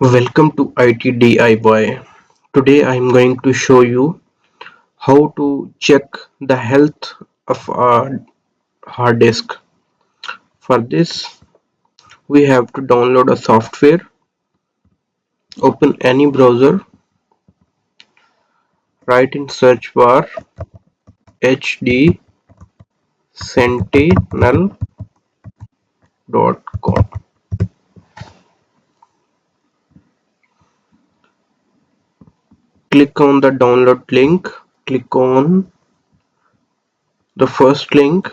Welcome to ITDIY. Today I am going to show you how to check the health of our hard disk. For this, we have to download a software, open any browser, write in search bar hdsentinel.com. Click on the download link. Click on the first link.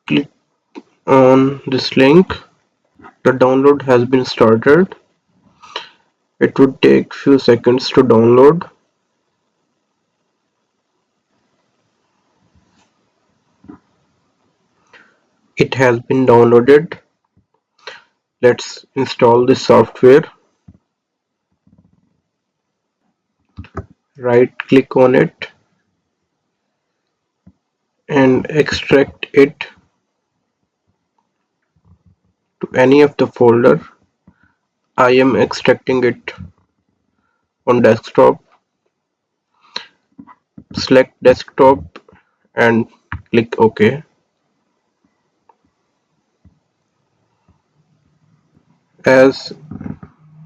Click on this link. The download has been started. It would take few seconds to download. It has been downloaded. Let's install the software. Right click on it and extract it to any of the folder. I am extracting it on desktop. Select desktop and click OK. As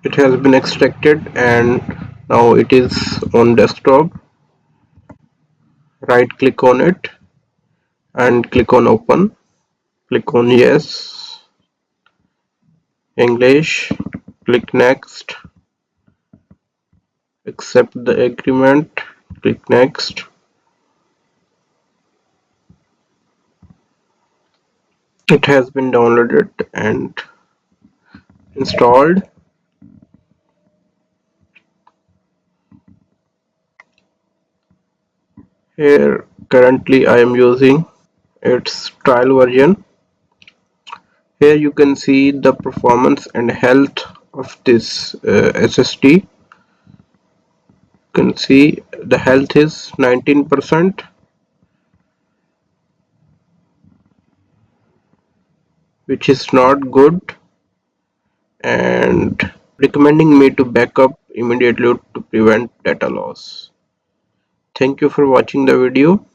it has been extracted and now it is on desktop, right click on it and click on open. Click on yes, English, click next, accept the agreement, click next. It has been downloaded and installed. Here currently I am using its trial version. Here you can see the performance and health of this SSD. You can see the health is 19%, which is not good, and recommending me to backup immediately to prevent data loss. Thank you for watching the video.